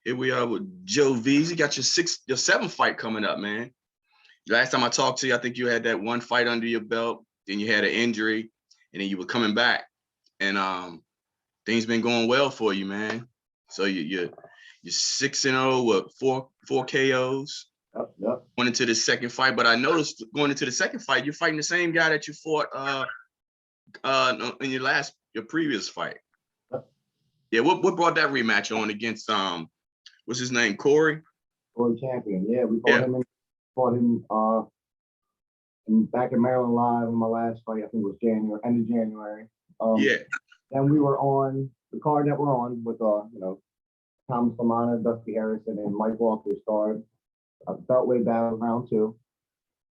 Here we are with Joe Veazey. Got your seventh fight coming up, man. Last time I talked to you, I think you had that one fight under your belt. Then you had an injury, and then you were coming back. And things been going well for you, man. So you're 6-0 with four KOs. Yep. Going into the second fight, but I noticed going into the second fight, you're fighting the same guy that you fought in your previous fight. Yep. Yeah, what brought that rematch on against what's his name, Corey Champion. Yeah, we fought him back in Maryland Live in my last fight. I think it was end of January. Yeah. Then we were on the card that we're on with Thomas LaManna, Dusty Harrison, and Mike Walker's card. Beltweight battle round 2,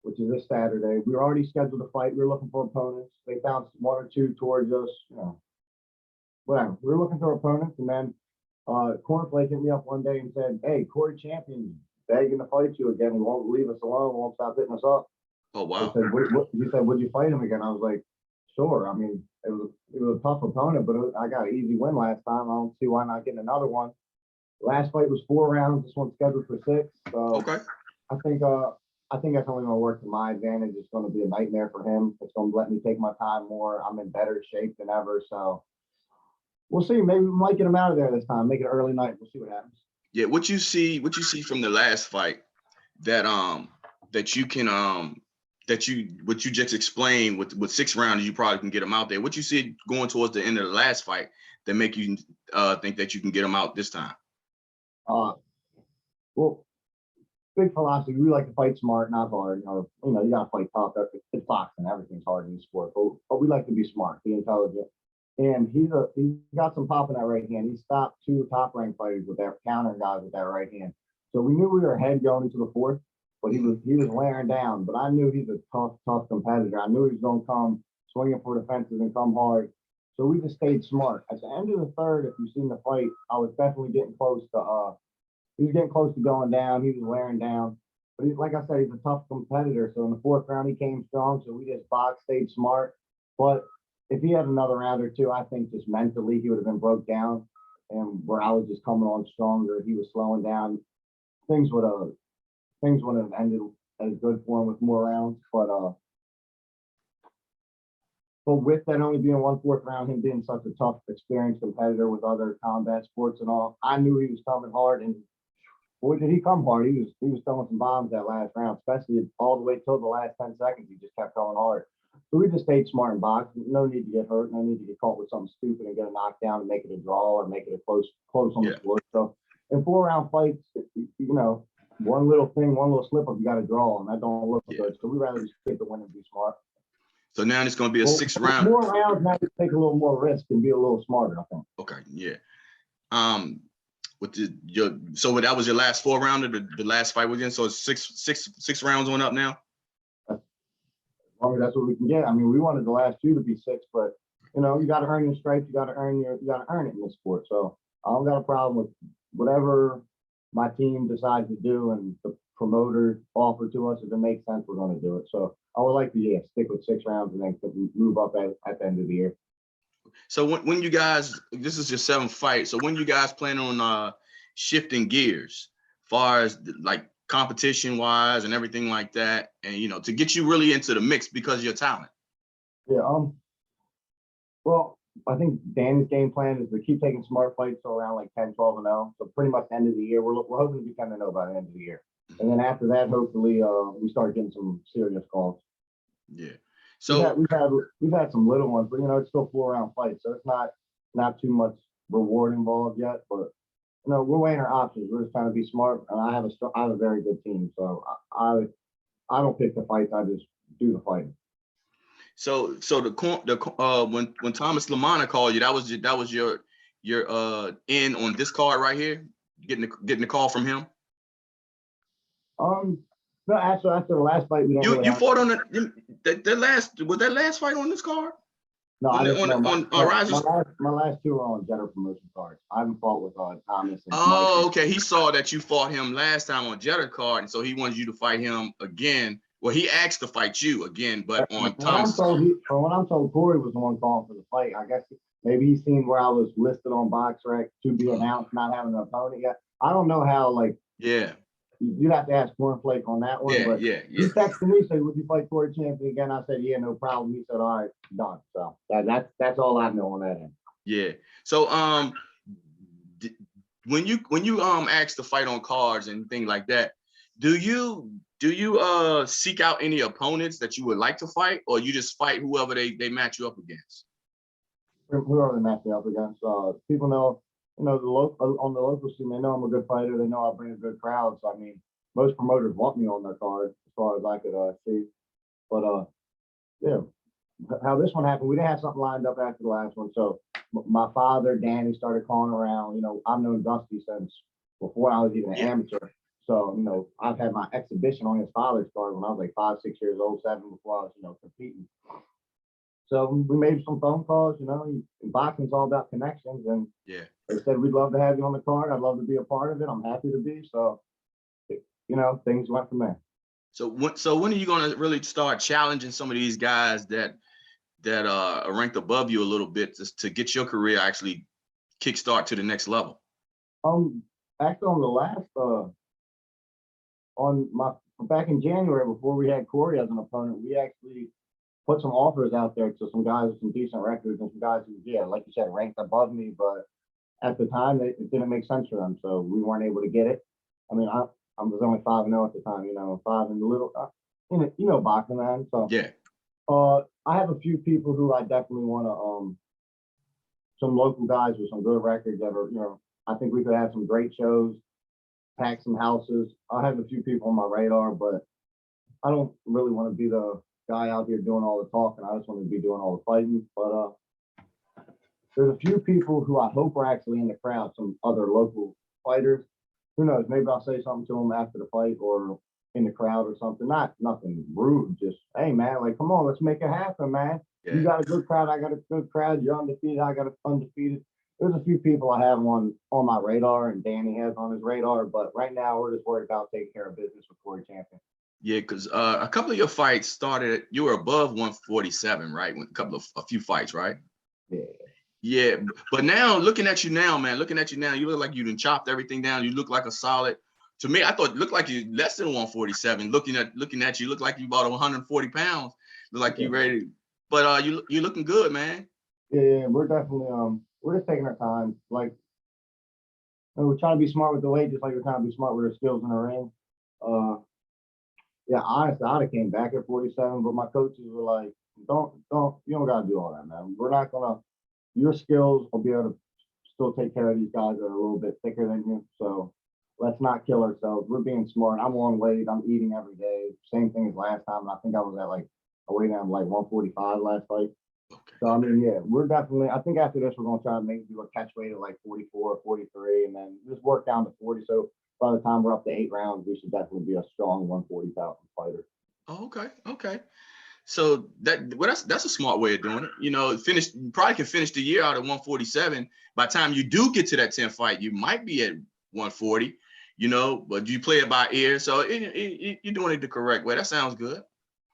which is this Saturday. We were already scheduled to fight. We were looking for opponents. They bounced one or two towards us. Whatever. We were looking for opponents, and then Cornflake hit me up one day and said, "Hey, Corey Champion's begging to fight you again. He won't leave us alone. Won't stop hitting us up." Oh wow. He said, "Would you fight him again?" I was like, "Sure." I mean, it was a tough opponent, but I got an easy win last time. I don't see why not getting another one. Last fight was 4 rounds. This one's scheduled for 6. So okay. I think that's only going to work to my advantage. It's going to be a nightmare for him. It's going to let me take my time more. I'm in better shape than ever. So we'll see. Maybe we might get him out of there this time. Make it an early night. We'll see what happens. Yeah, what you see from the last fight that you can what you just explained with 6 rounds, you probably can get him out there. What you see going towards the end of the last fight that make you think that you can get him out this time? Well, big philosophy. We like to fight smart, not hard. Or you got to fight tough. It's boxing. Everything's hard in the sport. But we like to be smart, be intelligent. And he's got some pop in that right hand. He stopped 2 top-ranked fighters with that counter guys with that right hand. So we knew we were ahead going into the 4th, but he was wearing down. But I knew he's a tough competitor. I knew he was going to come swinging for the fences and come hard. So we just stayed smart. At the end of the 3rd, if you've seen the fight, I was definitely getting close to he was getting close to going down. He was wearing down. But like I said, he's a tough competitor. So in the 4th round, he came strong. So we just boxed, stayed smart. But if he had another round or 2, I think just mentally he would have been broke down. And where I was just coming on stronger, he was slowing down. Things would have ended as good for him with more rounds. But with that only being 1/4 round, him being such a tough, experienced competitor with other combat sports and all, I knew he was coming hard. And boy, did he come hard. He was throwing some bombs that last round, especially all the way till the last 10 seconds. He just kept going hard. So we just stayed smart in boxing. No need to get hurt. No need to get caught with something stupid and get a knockdown and make it a draw or make it a close on the floor. So in 4-round fights, one little thing, one little slip up, you got to draw, and that don't look good. So we rather just take the win and be smart. So now it's going to be a 6 round. More rounds, now you take a little more risk and be a little smarter, I think. Okay, yeah. So that was your last 4 rounder, the last fight was in. So it's six rounds on up now. As long as that's what we can get. I mean, we wanted the last 2 to be 6, but you got to earn your stripes. You got to earn it in this sport. So I don't got a problem with whatever my team decides to do and the promoter offer to us. If it makes sense, we're going to do it. So I would like to stick with 6 rounds and then move up at the end of the year. So when you guys, this is your 7th fight. So when you guys plan on shifting gears, far as like competition wise and everything like that, and to get you really into the mix because of your talent? Yeah. Well, I think Danny's game plan is to keep taking smart fights to around like 10, 12 and 0. So pretty much the end of the year, we're hoping to be 10 and 0 by the end of the year. And then after that, hopefully, we start getting some serious calls. Yeah. So we've had some little ones, but it's still 4-round fights, so it's not too much reward involved yet. But we're weighing our options. We're just trying to be smart, and I have a very good team, so I don't pick the fights. I just do the fighting. So when Thomas LaManna called you, that was your in on this card right here, getting the call from him. No, after the last fight, we don't. You fought on the last fight on this card? No, I didn't. My last 2 were on Jetter Promotion cards. I haven't fought with Thomas. And Mike. Okay. He saw that you fought him last time on Jetter card, and so he wanted you to fight him again. Well, he asked to fight you again, but on Thomas. From what I'm told, Corey was the one calling for the fight. I guess Maybe he's seen where I was listed on BoxRec to be announced, not having an opponent yet. I don't know how, like, Yeah. you'd have to ask Cornflake on that one. But Yeah. he texted me, said, "Would you fight Corey Champion again?" I said, "Yeah, no problem." He said, "All right, done." So that's all I know on that end. Yeah. So when you ask to fight on cards and things like that, do you seek out any opponents that you would like to fight, or you just fight whoever they match you up against? Whoever they match me up against, people know, the local on the local scene, they know I'm a good fighter. They know I bring a good crowd. So I mean, most promoters want me on their card as far as I could see. But yeah, how this one happened, we didn't have something lined up after the last one. So my father, Danny, started calling around. I've known Dusty since before I was even an amateur. So, I've had my exhibition on his father's card when I was like 5, 6 years old, 7, before I was, competing. So we made some phone calls, boxing's all about connections. And Yeah. they said, "We'd love to have you on the card. I'd love to be a part of it. I'm happy to be." So, things went from there. So when are you going to really start challenging some of these guys that are ranked above you a little bit to get your career actually kickstart to the next level? Actually, on the last back in January, before we had Corey as an opponent, we actually put some offers out there to some guys with some decent records and some guys who, yeah, like you said, ranked above me, but at the time it didn't make sense for them, so we weren't able to get it. I mean, I was only 5-0 at the time, 5 and a little, boxing, man. So yeah, I have a few people who I definitely want to, some local guys with some good records that are, I think we could have some great shows, pack some houses. I have a few people on my radar, but I don't really want to be the guy out here doing all the talking. I just want to be doing all the fighting. But there's a few people who I hope are actually in the crowd, some other local fighters. Who knows? Maybe I'll say something to them after the fight or in the crowd or something. Nothing rude. Just, hey, man, like, come on, let's make it happen, man. Yeah. You got a good crowd. I got a good crowd. You're undefeated. I got undefeated. There's a few people I have on my radar, and Danny has on his radar. But right now, we're just worried about taking care of business with Corey Champion. Yeah, because a couple of your fights started, you were above 147, right? A few fights, right? Yeah. Yeah, but now looking at you now, man, you look like you done chopped everything down. You look like a solid. To me, I thought it looked like you less than 147. Looking at you, look like you bought 140 pounds. Look like you ready. But you looking good, man. Yeah, we're definitely we're just taking our time. Like, we're trying to be smart with the weight, just like we're trying to be smart with our skills in the ring. Yeah, honestly, I'd have came back at 47, but my coaches were like, you don't gotta do all that, man. We're not gonna. Your skills will be able to still take care of these guys that are a little bit thicker than you. So let's not kill ourselves. We're being smart. I'm on weight. I'm eating every day. Same thing as last time. I think I was at like a weight down like 145 last fight. Okay. So I mean, yeah, we're definitely. I think after this, we're gonna try to do a catch weight of like 44, 43, and then just work down to 40. So by the time we're up to 8 rounds, we should definitely be a strong 140-pound fighter. Oh, okay. So that's a smart way of doing it. You probably can finish the year out at 147. By the time you do get to that 10th fight, you might be at 140, but you play it by ear. So you're doing it the correct way. That sounds good.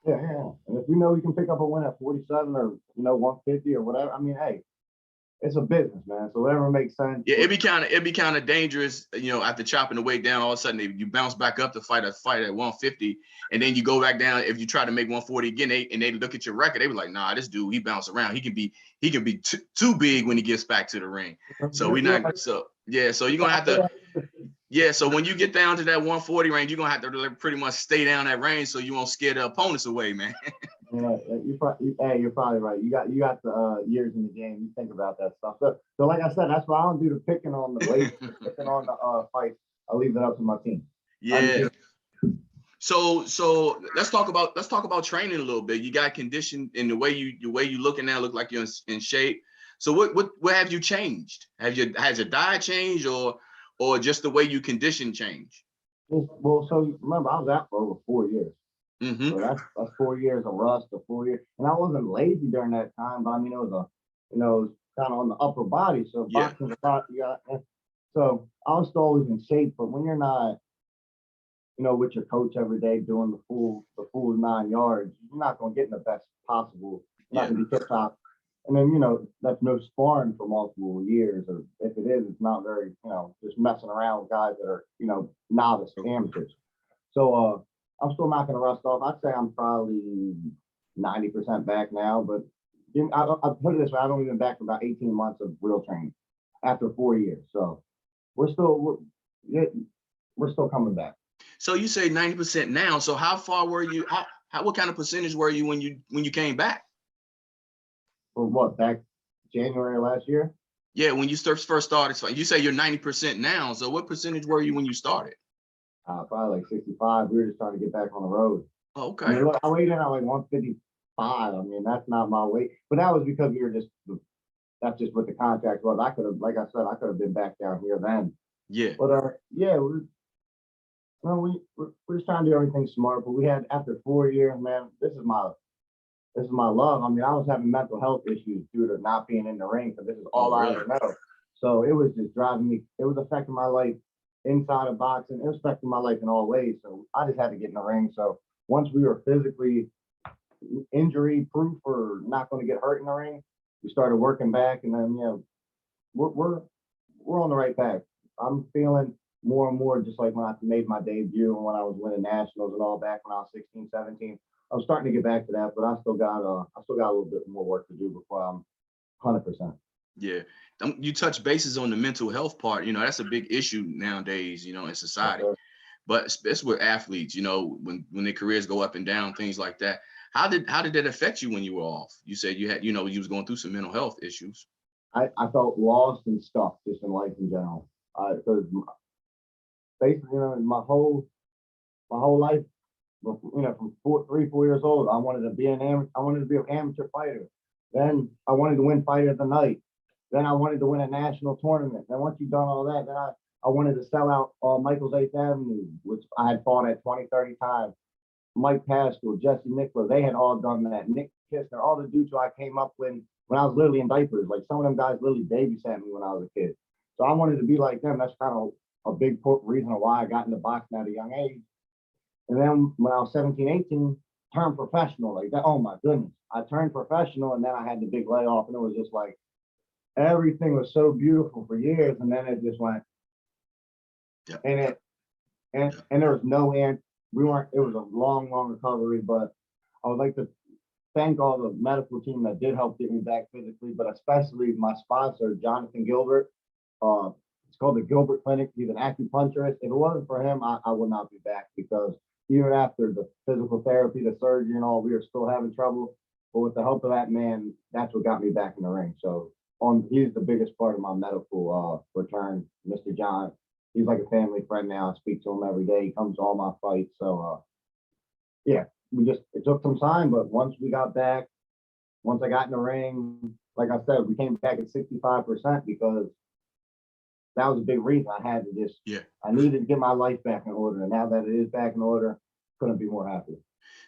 Yeah. And if you can pick up a win at 47 or 150 or whatever, I mean, hey, it's a business, man. So whatever makes sense. Yeah, it'd be kind of dangerous, after chopping the weight down, all of a sudden you bounce back up to fight at 150, and then you go back down. If you try to make 140 again, they look at your record, they be like, nah, this dude, he bounced around. He can be too big when he gets back to the ring. So we're not. So yeah, so you're gonna have to. Yeah, so when you get down to that 140 range, you're gonna have to pretty much stay down that range so you won't scare the opponents away, man. Yeah, you're probably right. You got the years in the game. You think about that stuff. So like I said, that's why I don't do the picking on the weight, picking on the fight. I leave it up to my team. Yeah. So let's talk about training a little bit. You got conditioned, and the way you looking now look like you're in shape. So what have you changed? Has your diet changed, or just the way you condition change? Well, so remember, I was out for over 4 years. Mm-hmm. So that's 4 years of rust, or 4 years, and I wasn't lazy during that time. But I mean, it was it was kind of on the upper body. So boxing's about so I was still always in shape. But when you're not, with your coach every day doing the full 9 yards, you're not gonna get in the best possible. You're not gonna be tip top. And then, you know, that's no sparring for multiple years, or if it is, it's not very, you know, just messing around with guys that are, you know, novice amateurs. So I'm still not going to rust off. I'd say I'm probably 90% back now, but I'll put it this way: I've only been back for about 18 months of real training after 4 years. So we're still coming back. So you say 90% now. So how far were you? What kind of percentage were you when you came back? For what, back January last year? Yeah, when you first started. So you say you're 90% now. So what percentage were you when you started? Probably like 65. We were just trying to get back on the road. Oh, okay. I mean, look, I weighed in at like 155. I mean, that's not my weight, but that was because that's just what the contract was. I could have, like I said, I could have been back down here then. Yeah. But yeah, we're just trying to do everything smart. But we had, after 4 years, man, this is my love. I mean, I was having mental health issues due to not being in the ring, because this is all I ever know. So it was just driving me. It was affecting my life inside of boxing. It was affecting my life in all ways. So I just had to get in the ring. So once we were physically injury proof or not going to get hurt in the ring, we started working back, and then, you know, we're on the right path. I'm feeling more and more just like when I made my debut and when I was winning nationals and all back when I was 16, 17. I was starting to get back to that, but I still got a little bit more work to do before I'm 100%. Yeah. You touch bases on the mental health part. You know, that's a big issue nowadays, you know, in society. Yes, but especially with athletes, you know, when their careers go up and down, things like that. How did that affect you when you were off? You said you had, you know, you was going through some mental health issues. I felt lost and stuck just in life in general. Because basically, you know, my whole life, you know, from 4 years old, I wanted to be an amateur fighter. Then I wanted to win Fighter of the Night. Then I wanted to win a national tournament. Then once you've done all that, then I wanted to sell out Michael's 8th Avenue, which I had fought at 20, 30 times. Mike Pascal, Jesse Nicholas, they had all done that. Nick Kistner, all the dudes who I came up with when I was literally in diapers. Like, some of them guys literally babysat me when I was a kid. So I wanted to be like them. That's kind of a big reason why I got into boxing at a young age. And then when I was 17, 18, turned professional. Like that, oh my goodness. I turned professional, and then I had the big layoff, and it was just like everything was so beautiful for years, and then it just went. Yep. And there was no end. It was a long recovery, but I would like to thank all the medical team that did help get me back physically, but especially my sponsor, Jonathan Gilbert. It's called the Gilbert Clinic. He's an acupuncturist. If it wasn't for him, I would not be back, because even after the physical therapy, the surgery and all, we were still having trouble. But with the help of that man, that's what got me back in the ring. So he's the biggest part of my medical return, Mr. John. He's like a family friend now. I speak to him every day. He comes to all my fights. So yeah, it took some time, but once I got in the ring, like I said, we came back at 65%, because that was a big reason. I had to I needed to get my life back in order. And now that it is back in order, couldn't be more happy.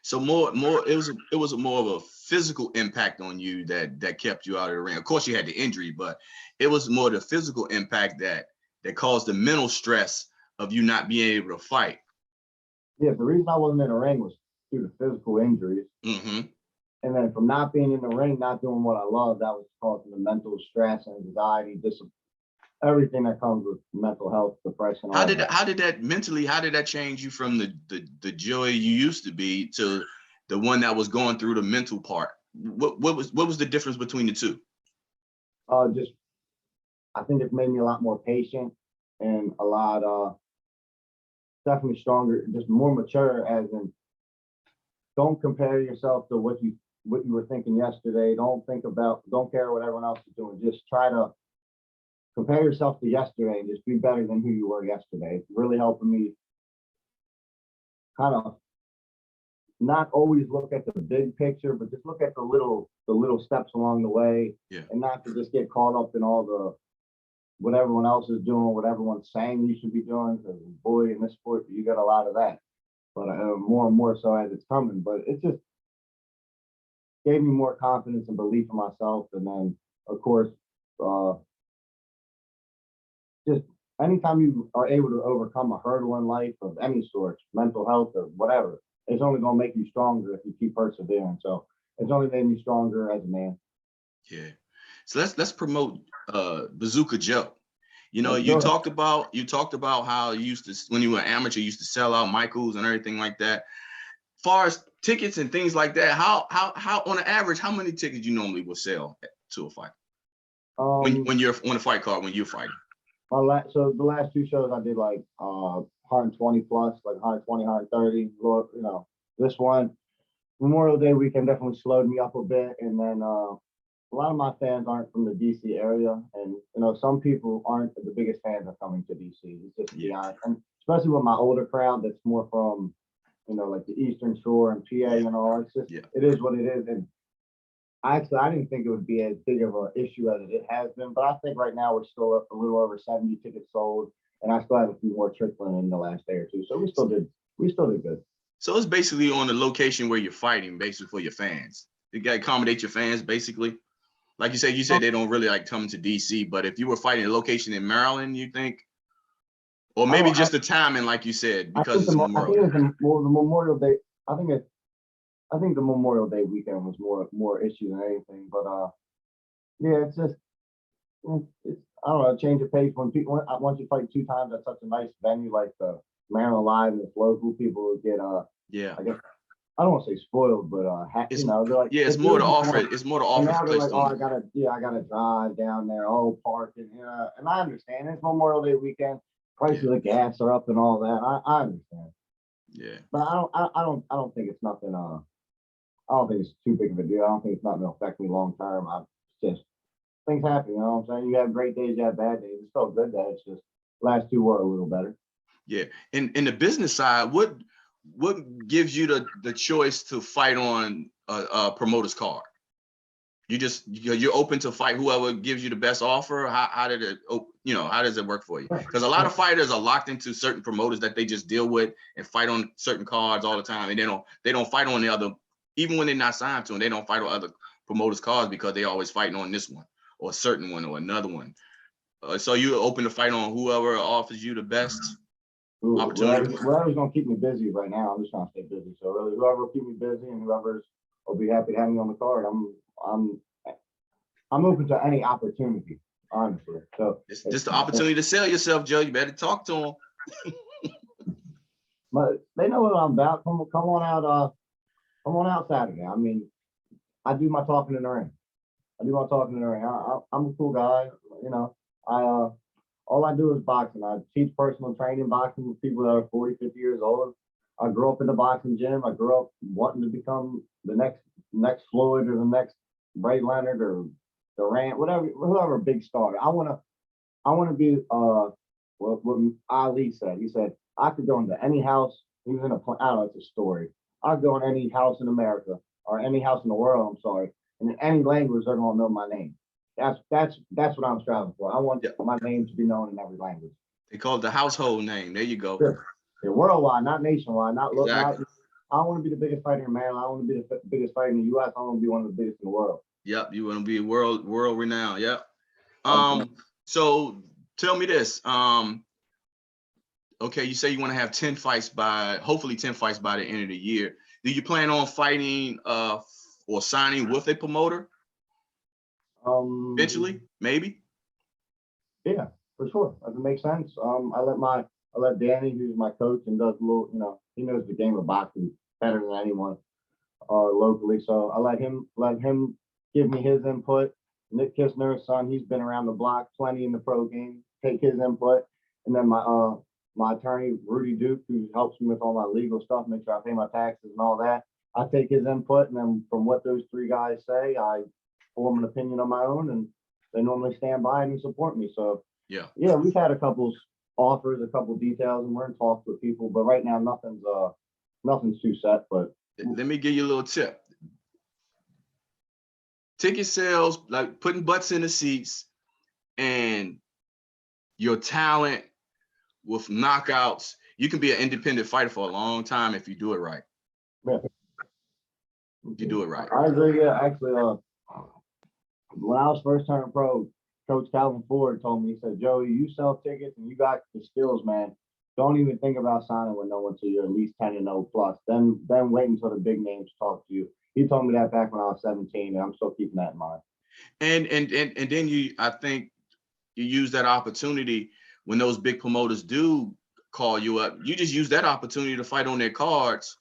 So it was more of a physical impact on you that kept you out of the ring. Of course, you had the injury, but it was more the physical impact that caused the mental stress of you not being able to fight. Yeah, the reason I wasn't in the ring was due to physical injuries. Mm-hmm. And then from not being in the ring, not doing what I love, that was causing the mental stress, anxiety, everything that comes with mental health, depression. How did that change you from the joy you used to be to the one that was going through the mental part? What was the difference between the two? I think it's made me a lot more patient and a lot definitely stronger, just more mature, as in, don't compare yourself to what you were thinking yesterday. Don't care what everyone else is doing. Just try to compare yourself to yesterday and just be better than who you were yesterday. It's really helping me kind of not always look at the big picture, but just look at the little steps along the way. Yeah. And not to just get caught up in all what everyone else is doing, what everyone's saying you should be doing. Because boy, in this sport, you got a lot of that. But more and more so as it's coming. But it just gave me more confidence and belief in myself. And then, of course, just anytime you are able to overcome a hurdle in life of any sort, mental health or whatever, it's only going to make you stronger if you keep persevering. So it's only made me stronger as a man. Yeah. So let's promote Bazooka Joe. You know, Let's you do it. talked about how you used to, when you were an amateur, you used to sell out Michaels and everything like that. Far as tickets and things like that, how on an average, how many tickets you normally will sell to a fight? When you're on a fight card, when you're fighting? So the last two shows I did like 120 plus, like 120, 130. Lord, you know, this one Memorial Day weekend definitely slowed me up a bit, and then a lot of my fans aren't from the DC area, and you know, some people aren't the biggest fans of coming to DC. It's just to be honest, and especially with my older crowd that's more from, you know, like the Eastern Shore and PA and all. It's just it is what it is, and I didn't think it would be as big of an issue as it has been, but I think right now we're still up a little over 70 tickets sold, and I still have a few more trickling in the last day or two. So we still did good. So it's basically on the location where you're fighting, basically for your fans. You got to accommodate your fans, basically. Like you said they don't really like come to DC, but if you were fighting a location in Maryland, you think, or maybe just the timing, like you said, because it's Memorial Day. The Memorial Day. I think the Memorial Day weekend was more issue than anything. But yeah, it's just I don't know, change of pace when people once you fight two times at such a nice venue like the Maryland Live and it's local, people get I guess I don't want to say spoiled, but you know, they're like, it's more to offer. It's more to offer. And now they're like, oh, I gotta drive down there, oh, parking, and I understand it's Memorial Day weekend, prices of gas are up and all that. I understand. Yeah. But I don't think it's nothing. I don't think it's too big of a deal. I don't think it's nothing to affect me long term. I just things happen. You know what I'm saying? You have great days, you have bad days. It's still a good day. It's just last two were a little better. Yeah. In the business side, what gives you the choice to fight on a promoter's card? You're open to fight whoever gives you the best offer. How did it, how does it work for you? Because a lot of fighters are locked into certain promoters that they just deal with and fight on certain cards all the time, and they don't fight on the other, even when they're not signed to them. They don't fight on other promoters' cards because they always fighting on this one or a certain one or another one. So you're open to fight on whoever offers you the best opportunity. Whoever's gonna keep me busy right now, I'm just gonna stay busy. So really, whoever will keep me busy and whoever's will be happy to have me on the card. I'm open to any opportunity, honestly. So it's just the opportunity to sell yourself, Joe. You better talk to them. But they know what I'm about. Come on out. Come on out Saturday. I mean, I do my talking in the ring. I'm a cool guy. You know, all I do is boxing. I teach personal training boxing with people that are 40, 50 years old. I grew up in the boxing gym. I grew up wanting to become the next Floyd or the next Ray Leonard or Durant, whoever big star. I want to be what Ali said. He said I could go into any house. He was in a I don't know, it's a story. I'd go in any house in America or any house in the world. I'm sorry, and in any language they're gonna know my name. That's what I'm striving for. I want my name to be known in every language. They call it the household name. There you go. Sure. Yeah, worldwide, not nationwide. Exactly. I don't want to be the biggest fighter in Maryland. I want to be the biggest fighter in the U.S. I want to be one of the biggest in the world. Yep, you want to be world renowned. Yep. So tell me this. Okay, you say you want to have 10 fights hopefully 10 fights by the end of the year. Do you plan on fighting or signing with a promoter? Eventually, maybe. Yeah, for sure. If it makes sense. I let Danny, who's my coach and does a little, he knows the game of boxing better than anyone locally. So I let him give me his input. Nick Kistner's son, he's been around the block plenty in the pro game. Take his input, and then my attorney Rudy Duke, who helps me with all my legal stuff, make sure I pay my taxes and all that. I take his input, and then from what those three guys say, I form an opinion on my own, and they normally stand by and support me. So yeah, we've had a couple offers, a couple details, and we're in talks with people, but right now nothing's too set. But let me give you a little tip. Ticket sales, like putting butts in the seats, and your talent with knockouts, you can be an independent fighter for a long time if you do it right. Yeah. You do it right. I agree. Yeah, actually, when I was first turning pro, Coach Calvin Ford told me, he said, Joey, you sell tickets and you got the skills, man. Don't even think about signing with no one until you're at least 10-0 plus. Then wait until the big names talk to you. He told me that back when I was 17, and I'm still keeping that in mind. And then I think you use that opportunity when those big promoters do call you up. You just use that opportunity to fight on their cards,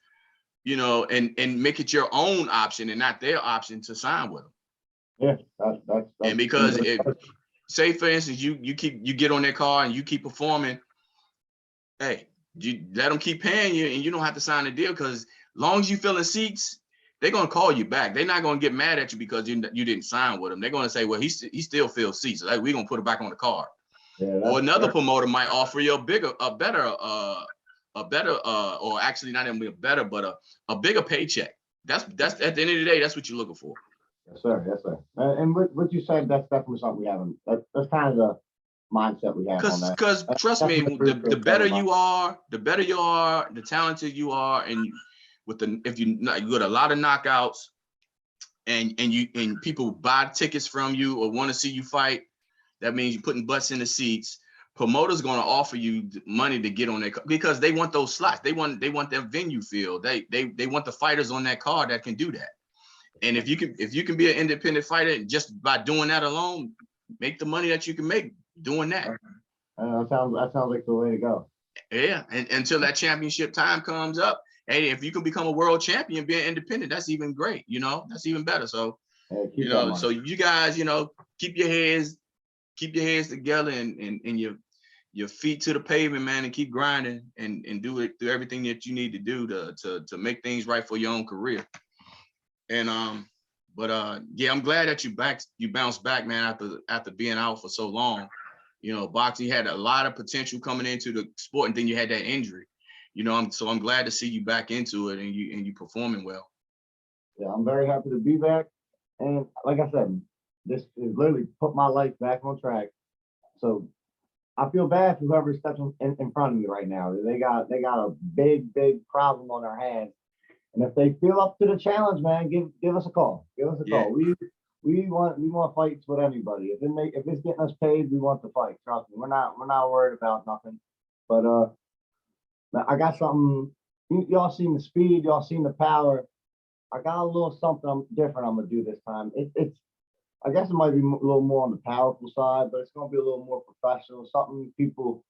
you know, and make it your own option and not their option to sign with them. Yeah, that's and because if, say for instance, you get on their car and you keep performing, hey, you let them keep paying you and you don't have to sign a deal, because long as you fill in seats, they're gonna call you back. They're not gonna get mad at you because you didn't sign with them. They're gonna say, well, he still fills seats. Like, we're gonna put it back on the card. Yeah, Or another promoter might offer you a better, or actually not even a better, but a bigger paycheck. That's at the end of the day, that's what you're looking for. Yes, sir. Yes, sir. And what you said, that's definitely something we haven't. That's kind of the mindset we have on that. Because trust me, the better you are, the talented you are, and if you got a lot of knockouts, and people buy tickets from you or want to see you fight, that means you're putting butts in the seats. Promoters going to offer you money to get on their, because they want those slots. They want their venue filled. They want the fighters on that card that can do that. And if you can be an independent fighter just by doing that alone, make the money that you can make doing that. That sounds like the way to go. Yeah, and until that championship time comes up, hey, if you can become a world champion being independent, that's even great. You know, that's even better. So, you know, so you guys, you know, keep your heads together and your feet to the pavement, man, and keep grinding and do everything that you need to do to make things right for your own career. And yeah, I'm glad that you bounced back, man, after being out for so long. You know, boxing had a lot of potential coming into the sport, and then you had that injury. You know, I'm glad to see you back into it and you performing well. Yeah, I'm very happy to be back. And like I said, this is literally put my life back on track. So I feel bad for whoever's steps in front of me right now. They got a big problem on their hands. And if they feel up to the challenge, man, give us a call. Give us a call. We want fights with anybody. If it's getting us paid, we want the fight. Trust me, we're not worried about nothing. But I got something. Y'all seen the speed, y'all seen the power. I got a little something different I'm gonna do this time. It's I guess it might be a little more on the powerful side, but it's gonna be a little more professional. Something people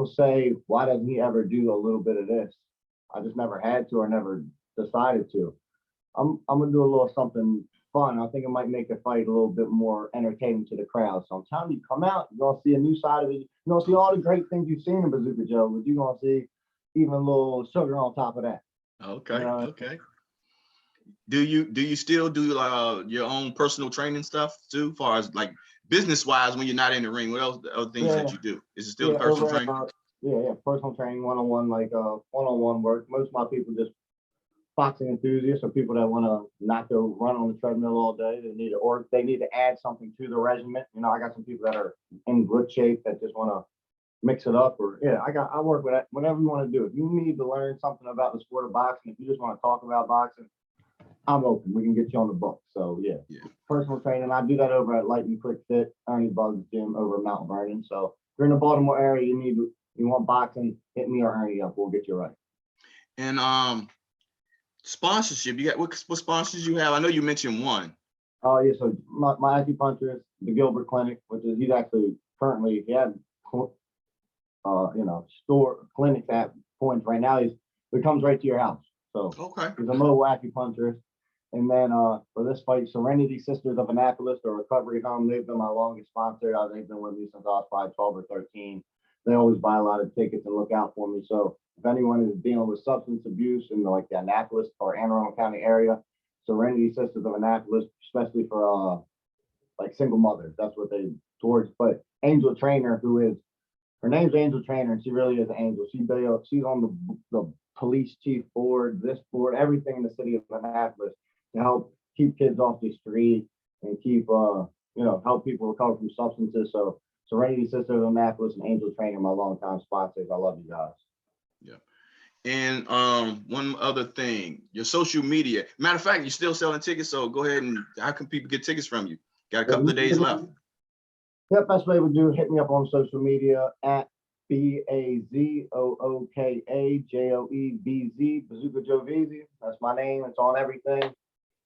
say, why doesn't he ever do a little bit of this? I just never had to or never decided to. I'm gonna do a little something fun. I think it might make the fight a little bit more entertaining to the crowd. So I'm telling you, come out. You're gonna see a new side of it. You're gonna see all the great things you've seen in Bazooka Joe, but you're gonna see even a little sugar on top of that. Okay. Okay. Do you still do your own personal training stuff too, as far as like business wise when you're not in the ring? What else other things that you do? Is it still personal training? Yeah, personal training, one-on-one, like one-on-one work. Most of my people just boxing enthusiasts or people that want to not go run on the treadmill all day. They need to add something to the regimen. You know, I got some people that are in good shape that just want to mix it up. Or I work with that. Whatever you want to do. If you need to learn something about the sport of boxing, if you just want to talk about boxing, I'm open. We can get you on the book. So yeah. Personal training. I do that over at Light and Quick Fit, Ernie Bugs Gym over at Mount Vernon. So if you're in the Baltimore area, you want boxing, hit me or Ernie up. We'll get you right. And sponsorship. You got what sponsors you have? I know you mentioned one. Oh yeah, so my acupuncturist is the Gilbert Clinic, which is he's actually currently he had store clinics at points. Right now it comes right to your house. So he's a mobile acupuncturist. And then for this fight, Serenity Sisters of Annapolis, the recovery home, they've been my longest sponsor. They've been with me since I was probably 12 or 13. They always buy a lot of tickets and look out for me. So if anyone is dealing with substance abuse in like the Annapolis or Anne Arundel County area, Serenity Sisters of Annapolis, especially for like single mothers, that's what they towards. But Angel Trainer, her name's Angel Trainer, and she really is an angel. She's on the police chief board, this board, everything in the city of Annapolis to help keep kids off the street and keep help people recover from substances. So Serenity Sisters of Annapolis and Angel Trainer, my longtime sponsors. I love you guys. Yeah. And one other thing, your social media. Matter of fact, you're still selling tickets, so go ahead and how can people get tickets from you? Got a couple of days left. Yeah, best way to do, hit me up on social media at BazookaJoeVeazey, Bazooka Joe Veazey. That's my name. It's on everything.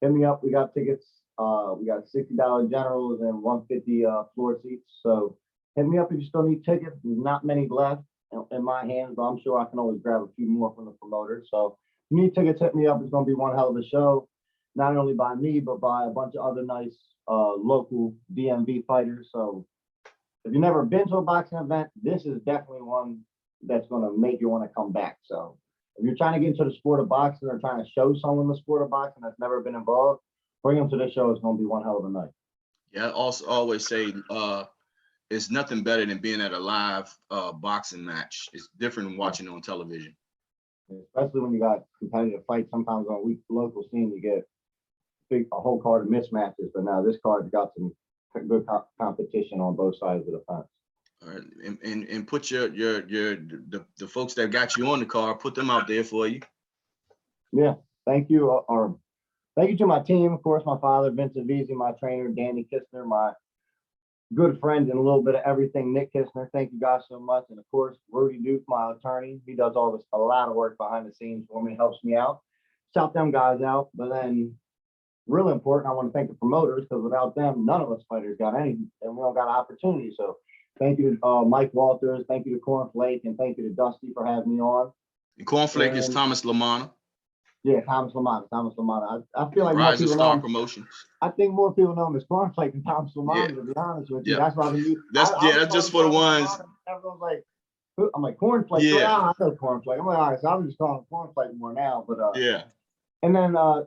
Hit me up. We got tickets We got $60 generals and $150 floor seats. So hit me up if you still need tickets. There's not many left in my hands, but I'm sure I can always grab a few more from the promoters. So if you need tickets, hit me up. It's going to be one hell of a show, not only by me, but by a bunch of other nice local DMV fighters. So if you've never been to a boxing event, this is definitely one that's going to make you want to come back. So if you're trying to get into the sport of boxing or trying to show someone the sport of boxing that's never been involved, bring them to the show. It's going to be one hell of a night. Yeah, I also always say it's nothing better than being at a live boxing match. It's different than watching on television. Especially when you got competitive fights. Sometimes on a weak local scene, you get a whole card of mismatches. But now this card's got some good competition on both sides of the fence. All right, and put the folks that got you on the card, put them out there for you. Yeah, thank you. Thank you to my team, of course, my father, Vincent Veazey, my trainer, Danny Kistner, my good friend and a little bit of everything, Nick Kistner. Thank you guys so much. And of course, Rudy Duke, my attorney. He does a lot of work behind the scenes for me, helps me out. Shout them guys out. But then really important, I want to thank the promoters, because without them, none of us fighters got anything, and we don't got opportunity. So thank you to Mike Walters, thank you to Cornflake, and thank you to Dusty for having me on. And Cornflake is Thomas LaManna. Yeah, Thomas LaManna. I feel like Rising more people Star know Promotions. I think more people know him as Cornflake than Thomas LaManna, Yeah. to be honest with you. Yeah. That's why That's just for the ones. Everyone's like, I'm like, Cornflake. Yeah. I know Cornflake. I'm like, all right, so I'm just calling him Cornflake more now. But Yeah. And then I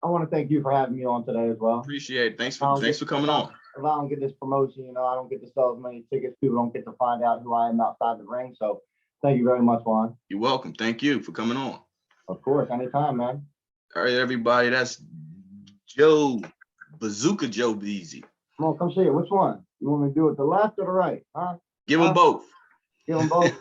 want to thank you for having me on today as well. Appreciate it. Thanks for coming on. If I don't get this promotion, I don't get to sell as many tickets. People don't get to find out who I am outside the ring. So thank you very much, Juan. You're welcome. Thank you for coming on. Of course, anytime, man. All right, everybody. That's Bazooka Joe Veazey. Come on, come see it. Which one? You want me to do it the left or the right? Huh? Give them both. Give them both.